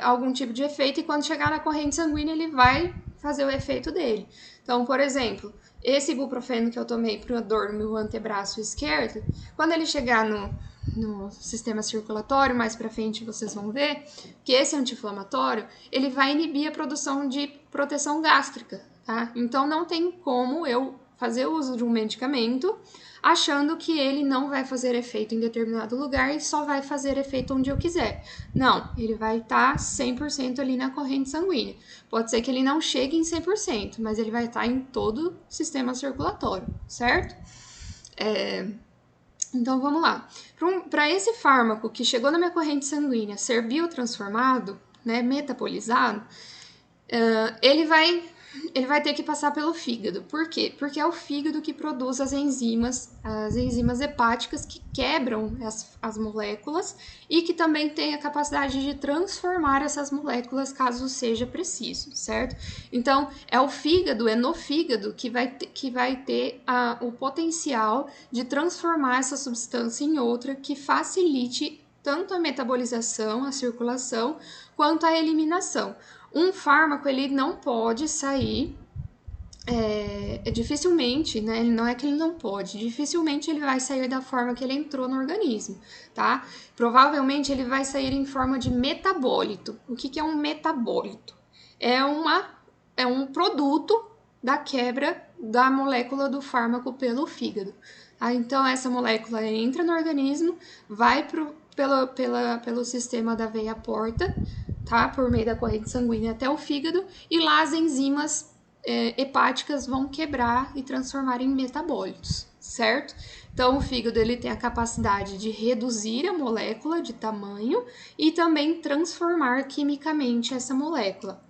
algum tipo de efeito, e quando chegar na corrente sanguínea, ele vai fazer o efeito dele. Então, por exemplo, esse ibuprofeno que eu tomei para a dor no meu antebraço esquerdo, quando ele chegar no sistema circulatório, mais para frente vocês vão ver que esse anti-inflamatório, ele vai inibir a produção de proteção gástrica, tá? Então, não tem como eu fazer uso de um medicamento achando que ele não vai fazer efeito em determinado lugar e só vai fazer efeito onde eu quiser. Não, ele vai estar 100% ali na corrente sanguínea. Pode ser que ele não chegue em 100%, mas ele vai estar em todo o sistema circulatório, certo? Então, vamos lá. Para esse fármaco que chegou na minha corrente sanguínea ser biotransformado, né, metabolizado, ele vai ter que passar pelo fígado. Por quê? Porque é o fígado que produz as enzimas hepáticas que quebram as moléculas e que também tem a capacidade de transformar essas moléculas caso seja preciso, certo? Então, é no fígado que vai ter o potencial de transformar essa substância em outra que facilite tanto a metabolização, a circulação, quanto a eliminação. Um fármaco, ele não pode sair, dificilmente, né? Não é que ele não pode, dificilmente ele vai sair da forma que ele entrou no organismo, tá? Provavelmente ele vai sair em forma de metabólito. O que é um metabólito? É um produto da quebra da molécula do fármaco pelo fígado. Tá? Então, essa molécula entra no organismo, vai pelo sistema da veia porta, tá? Por meio da corrente sanguínea até o fígado, e lá as enzimas hepáticas vão quebrar e transformar em metabólitos, certo? Então, o fígado ele tem a capacidade de reduzir a molécula de tamanho e também transformar quimicamente essa molécula.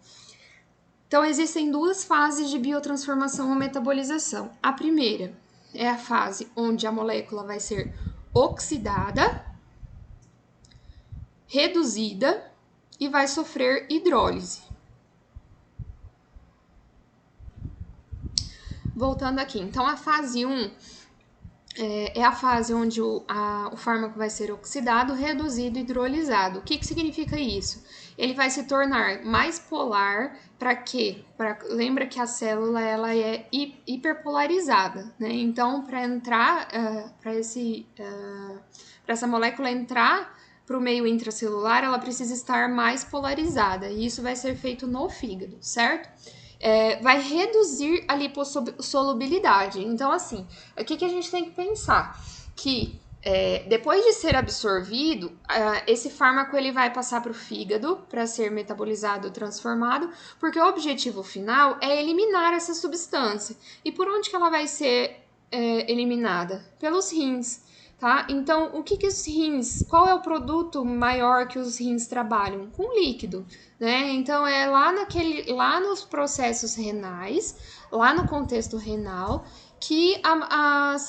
Então, existem duas fases de biotransformação ou metabolização. A primeira é a fase onde a molécula vai ser oxidada, reduzida e vai sofrer hidrólise. Voltando aqui, então a fase 1 é a fase onde o fármaco vai ser oxidado, reduzido e hidrolisado. O que significa isso? Ele vai se tornar mais polar para quê? Lembra que a célula ela é hiperpolarizada, né? Então, para entrar, para essa molécula entrar para o meio intracelular, ela precisa estar mais polarizada, e isso vai ser feito no fígado, certo? Vai reduzir a lipossolubilidade. Então, assim, o que a gente tem que pensar? Que depois de ser absorvido, esse fármaco ele vai passar para o fígado para ser metabolizado, transformado, porque o objetivo final é eliminar essa substância. E por onde que ela vai ser eliminada? Pelos rins. Tá? Então, o que os rins, qual é o produto maior que os rins trabalham? Com líquido, né? Então, é lá nos processos renais, lá no contexto renal, que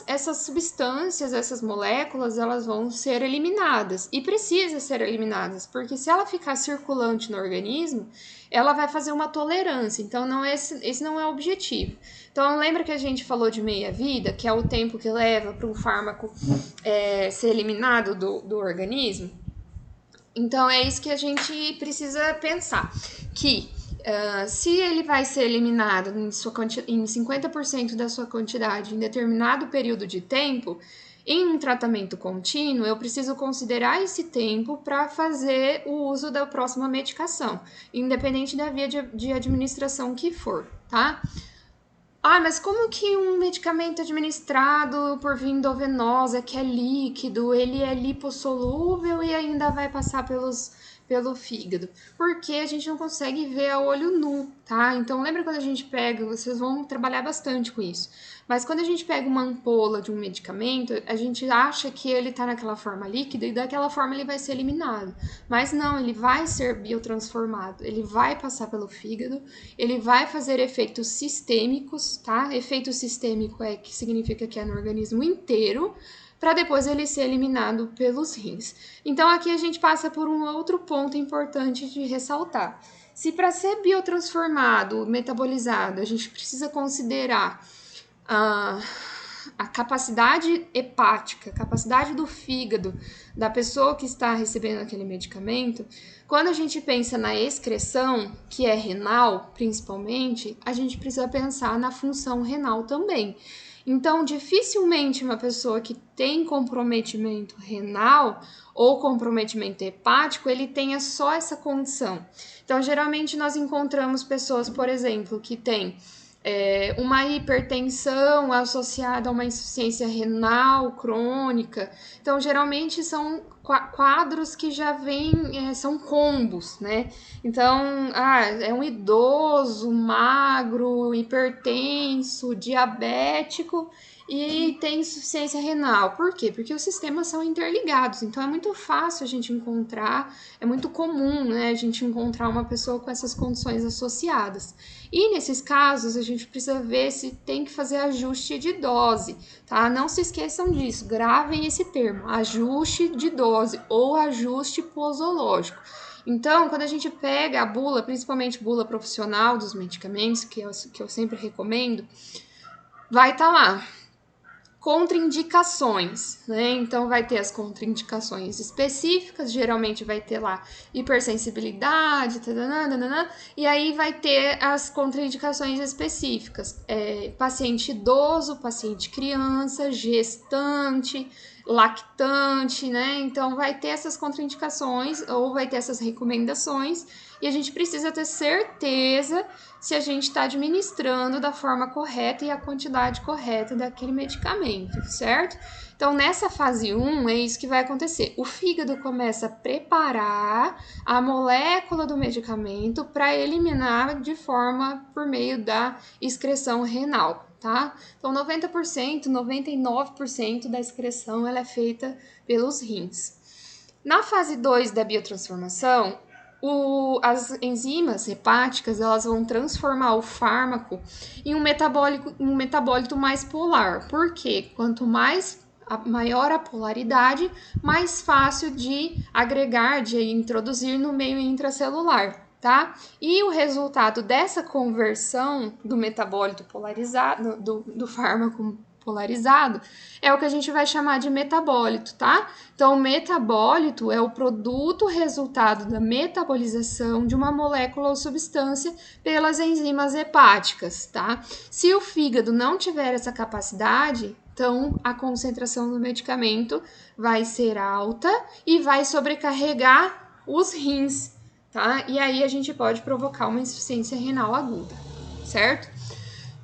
essas substâncias, essas moléculas, elas vão ser eliminadas. E precisa ser eliminadas, porque se ela ficar circulante no organismo, ela vai fazer uma tolerância. Então, esse não é o objetivo. Então, lembra que a gente falou de meia-vida, que é o tempo que leva para um fármaco ser eliminado do organismo? Então, é isso que a gente precisa pensar, que se ele vai ser eliminado em 50% da sua quantidade em determinado período de tempo, em um tratamento contínuo, eu preciso considerar esse tempo para fazer o uso da próxima medicação, independente da via de administração que for, tá? Mas como que um medicamento administrado por via endovenosa, que é líquido, ele é lipossolúvel e ainda vai passar pelo fígado? Porque a gente não consegue ver a olho nu, tá? Então, lembra quando a gente pega, vocês vão trabalhar bastante com isso, mas quando a gente pega uma ampola de um medicamento, a gente acha que ele tá naquela forma líquida e daquela forma ele vai ser eliminado. Mas não, ele vai ser biotransformado, ele vai passar pelo fígado, ele vai fazer efeitos sistêmicos, tá? Efeito sistêmico que significa que é no organismo inteiro, para depois ele ser eliminado pelos rins. Então aqui a gente passa por um outro ponto importante de ressaltar. Se para ser biotransformado, metabolizado, a gente precisa considerar a capacidade hepática, a capacidade do fígado da pessoa que está recebendo aquele medicamento, quando a gente pensa na excreção, que é renal principalmente, a gente precisa pensar na função renal também. Então, dificilmente uma pessoa que tem comprometimento renal ou comprometimento hepático, ele tenha só essa condição. Então, geralmente nós encontramos pessoas, por exemplo, que têm uma hipertensão associada a uma insuficiência renal crônica. Então, geralmente são quadros que já vêm, são combos, né? Então, é um idoso, magro, hipertenso, diabético e tem insuficiência renal. Por quê? Porque os sistemas são interligados, então é muito fácil a gente encontrar, é muito comum, né, a gente encontrar uma pessoa com essas condições associadas. E nesses casos, a gente precisa ver se tem que fazer ajuste de dose, tá? Não se esqueçam disso, gravem esse termo, ajuste de dose ou ajuste posológico. Então, quando a gente pega a bula, principalmente bula profissional dos medicamentos, que eu sempre recomendo, vai estar lá contraindicações, né? Então vai ter as contraindicações específicas, geralmente vai ter lá hipersensibilidade, e aí vai ter as contraindicações específicas, paciente idoso, paciente criança, gestante, lactante, né? Então vai ter essas contraindicações ou vai ter essas recomendações e a gente precisa ter certeza se a gente está administrando da forma correta e a quantidade correta daquele medicamento, certo? Então, nessa fase 1, é isso que vai acontecer. O fígado começa a preparar a molécula do medicamento para eliminar de forma por meio da excreção renal, tá? Então, 90%, 99% da excreção ela é feita pelos rins. Na fase 2 da biotransformação, as enzimas hepáticas elas vão transformar o fármaco em um metabólito mais polar. Por quê? Quanto maior a polaridade, mais fácil de agregar, de introduzir no meio intracelular, tá? E o resultado dessa conversão do metabólito polarizado, do fármaco polarizado, é o que a gente vai chamar de metabólito, tá? Então, o metabólito é o produto resultado da metabolização de uma molécula ou substância pelas enzimas hepáticas, tá? Se o fígado não tiver essa capacidade, então a concentração do medicamento vai ser alta e vai sobrecarregar os rins, tá? E aí a gente pode provocar uma insuficiência renal aguda, certo?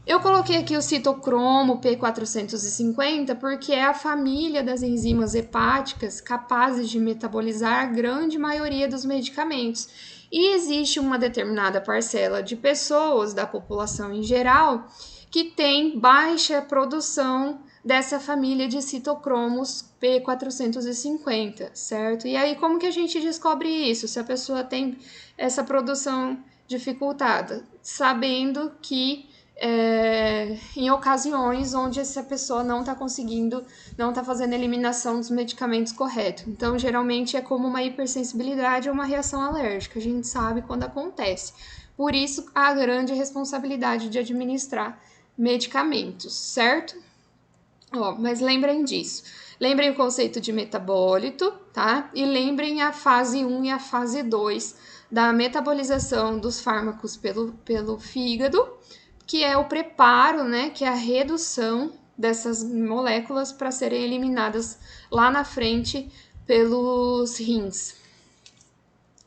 Eu coloquei aqui o citocromo P450 porque é a família das enzimas hepáticas capazes de metabolizar a grande maioria dos medicamentos. E existe uma determinada parcela de pessoas da população em geral que tem baixa produção dessa família de citocromos P450, certo? E aí, como que a gente descobre isso? Se a pessoa tem essa produção dificultada? Sabendo que em ocasiões onde essa pessoa não está conseguindo, não está fazendo a eliminação dos medicamentos corretos. Então, geralmente é como uma hipersensibilidade ou uma reação alérgica. A gente sabe quando acontece. Por isso, a grande responsabilidade de administrar medicamentos, certo? Ó, mas lembrem disso. Lembrem o conceito de metabólito, tá? E lembrem a fase 1 e a fase 2 da metabolização dos fármacos pelo fígado, que é o preparo, né? Que é a redução dessas moléculas para serem eliminadas lá na frente pelos rins.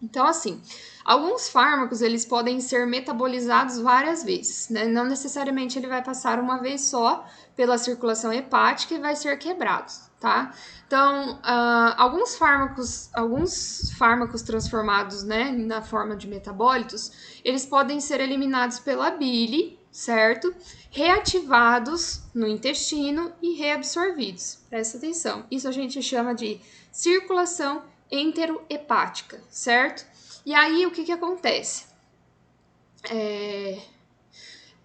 Então, assim, alguns fármacos eles podem ser metabolizados várias vezes, né? Não necessariamente ele vai passar uma vez só pela circulação hepática e vai ser quebrado, tá? Então, alguns fármacos transformados, né, na forma de metabólitos, eles podem ser eliminados pela bile, certo? Reativados no intestino e reabsorvidos. Presta atenção. Isso a gente chama de circulação enterohepática, certo? E aí, o que acontece?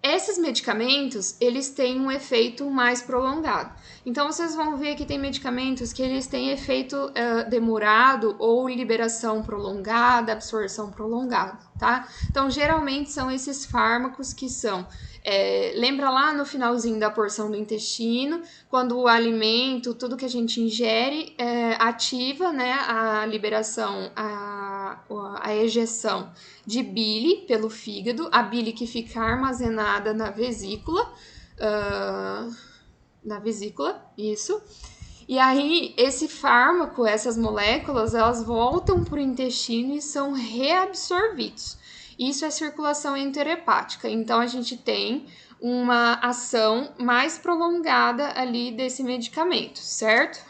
Esses medicamentos, eles têm um efeito mais prolongado. Então, vocês vão ver que tem medicamentos que eles têm efeito demorado ou liberação prolongada, absorção prolongada, tá? Então, geralmente são esses fármacos que são... lembra lá no finalzinho da porção do intestino, quando o alimento, tudo que a gente ingere, ativa, né, a liberação, a ejeção de bile pelo fígado, a bile que fica armazenada na vesícula, isso. E aí, esse fármaco, essas moléculas, elas voltam para o intestino e são reabsorvidos. Isso é circulação enterohepática. Então, a gente tem uma ação mais prolongada ali desse medicamento, certo?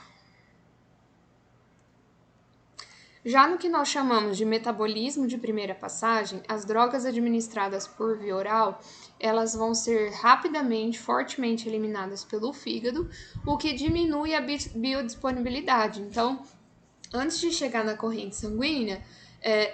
Já no que nós chamamos de metabolismo de primeira passagem, as drogas administradas por via oral, elas vão ser rapidamente, fortemente eliminadas pelo fígado, o que diminui a biodisponibilidade. Então, antes de chegar na corrente sanguínea,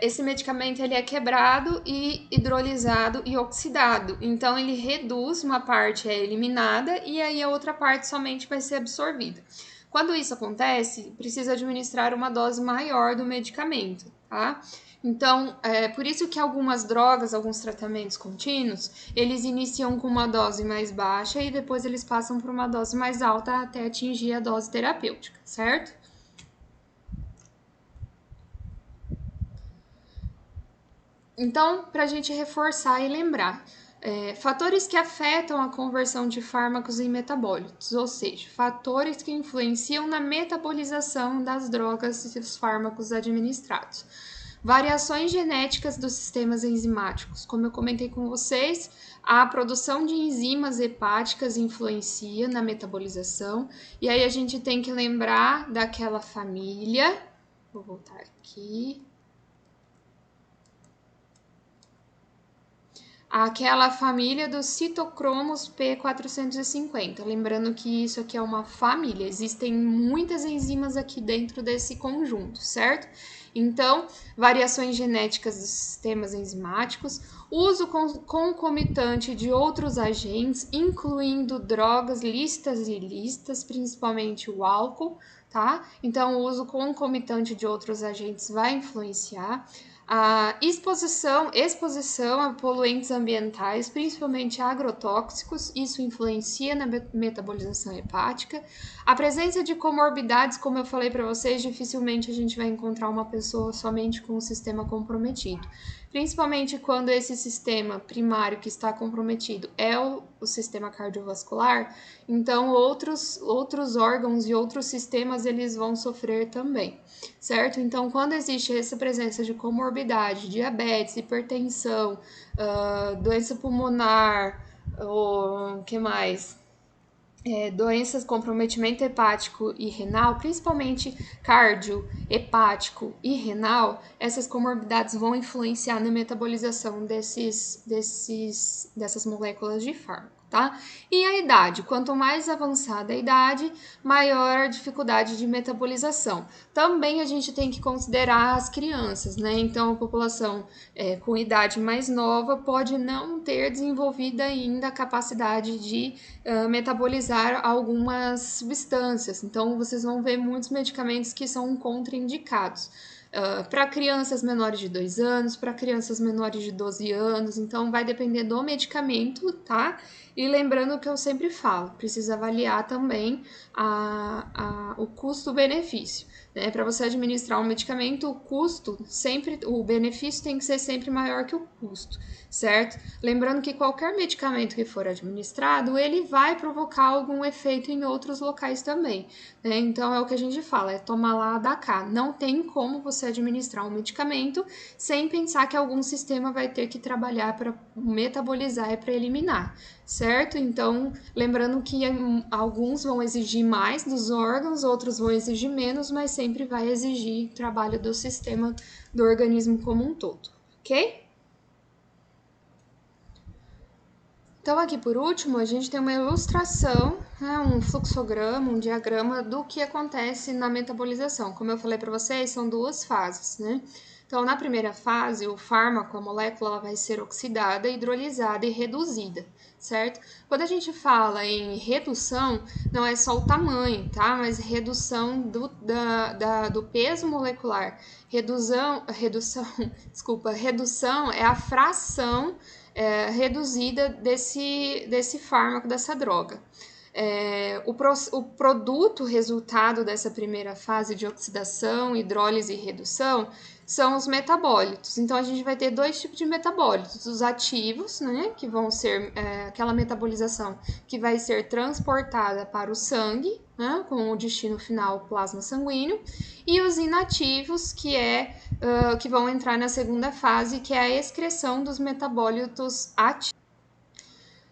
esse medicamento ele é quebrado e hidrolisado e oxidado. Então, ele reduz, uma parte é eliminada e aí a outra parte somente vai ser absorvida. Quando isso acontece, precisa administrar uma dose maior do medicamento, tá? Então, por isso que algumas drogas, alguns tratamentos contínuos, eles iniciam com uma dose mais baixa e depois eles passam por uma dose mais alta até atingir a dose terapêutica, certo? Então, para a gente reforçar e lembrar, Fatores que afetam a conversão de fármacos em metabólitos, ou seja, fatores que influenciam na metabolização das drogas e dos fármacos administrados. Variações genéticas dos sistemas enzimáticos. Como eu comentei com vocês, a produção de enzimas hepáticas influencia na metabolização, e aí a gente tem que lembrar daquela família. Vou voltar aqui. Aquela família dos citocromos P450. Lembrando que isso aqui é uma família, existem muitas enzimas aqui dentro desse conjunto, certo? Então, variações genéticas dos sistemas enzimáticos, uso concomitante de outros agentes, incluindo drogas lícitas e ilícitas, principalmente o álcool, tá? Então, o uso concomitante de outros agentes vai influenciar. A exposição a poluentes ambientais, principalmente agrotóxicos, isso influencia na metabolização hepática. A presença de comorbidades, como eu falei para vocês, dificilmente a gente vai encontrar uma pessoa somente com o sistema comprometido. Principalmente quando esse sistema primário que está comprometido é o sistema cardiovascular, então outros órgãos e outros sistemas eles vão sofrer também, certo? Então, quando existe essa presença de comorbidade, diabetes, hipertensão, doença pulmonar, o que mais? Doenças, comprometimento hepático e renal, principalmente cardio, hepático e renal, essas comorbidades vão influenciar na metabolização dessas moléculas de fármaco, tá? E a idade, quanto mais avançada a idade, maior a dificuldade de metabolização. Também a gente tem que considerar as crianças, né? Então, a população com idade mais nova pode não ter desenvolvido ainda a capacidade de metabolizar algumas substâncias. Então, vocês vão ver muitos medicamentos que são contraindicados. Para crianças menores de 2 anos, para crianças menores de 12 anos, então vai depender do medicamento, tá? E lembrando que eu sempre falo, precisa avaliar também o custo-benefício. Né? Para você administrar um medicamento, o benefício tem que ser sempre maior que o custo, certo? Lembrando que qualquer medicamento que for administrado, ele vai provocar algum efeito em outros locais também, né? Então é o que a gente fala, é tomar lá, dá cá. Não tem como você administrar um medicamento sem pensar que algum sistema vai ter que trabalhar para metabolizar e para eliminar, certo? Então, lembrando que alguns vão exigir mais dos órgãos, outros vão exigir menos, mas sempre vai exigir trabalho do sistema do organismo como um todo, ok? Então, aqui por último, a gente tem uma ilustração, né, um fluxograma, um diagrama do que acontece na metabolização. Como eu falei para vocês, são duas fases, né? Então, na primeira fase, o fármaco, a molécula, ela vai ser oxidada, hidrolisada e reduzida, certo? Quando a gente fala em redução, não é só o tamanho, tá? Mas redução do peso molecular. Redução é a fração reduzida desse fármaco, dessa droga. O produto resultado dessa primeira fase de oxidação, hidrólise e redução são os metabólitos. Então, a gente vai ter dois tipos de metabólitos. Os ativos, né, que vão ser aquela metabolização que vai ser transportada para o sangue, né, com o destino final plasma sanguíneo, e os inativos, que vão entrar na segunda fase, que é a excreção dos metabólitos ativos.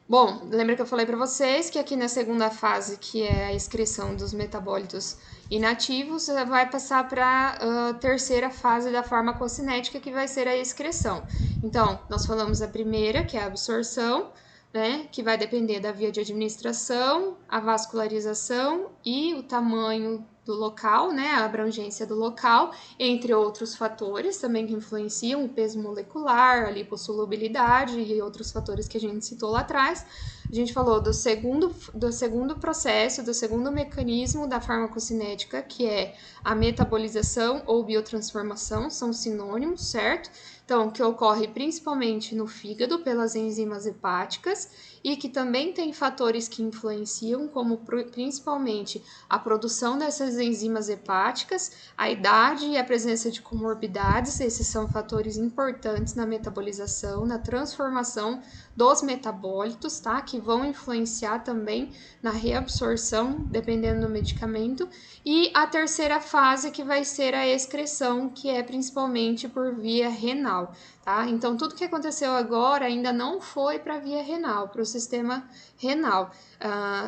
Bom, lembra que eu falei para vocês que aqui na segunda fase, que é a excreção dos metabólitos inativos, vai passar para a terceira fase da farmacocinética, que vai ser a excreção. Então, nós falamos a primeira, que é a absorção, né, que vai depender da via de administração, a vascularização e o tamanho do local, né, a abrangência do local, entre outros fatores também que influenciam o peso molecular, a lipossolubilidade e outros fatores que a gente citou lá atrás. A gente falou do segundo processo, do segundo mecanismo da farmacocinética, que é a metabolização ou biotransformação, são sinônimos, certo? Então, que ocorre principalmente no fígado pelas enzimas hepáticas e que também tem fatores que influenciam, como principalmente a produção dessas das enzimas hepáticas, a idade e a presença de comorbidades, esses são fatores importantes na metabolização, na transformação dos metabólitos, tá? Que vão influenciar também na reabsorção, dependendo do medicamento. E a terceira fase, que vai ser a excreção, que é principalmente por via renal, tá? Então, tudo que aconteceu agora ainda não foi para a via renal, para o sistema renal.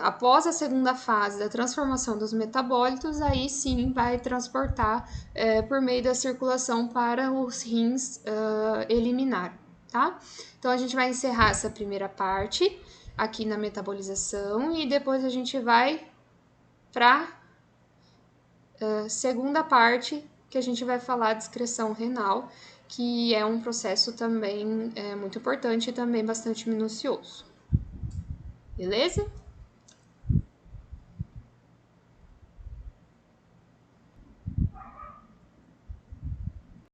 Após a segunda fase da transformação dos metabólitos, aí sim vai transportar por meio da circulação para os rins eliminar, tá? Então, a gente vai encerrar essa primeira parte aqui na metabolização e depois a gente vai para segunda parte, que a gente vai falar de excreção renal, que é um processo também muito importante e também bastante minucioso. Beleza?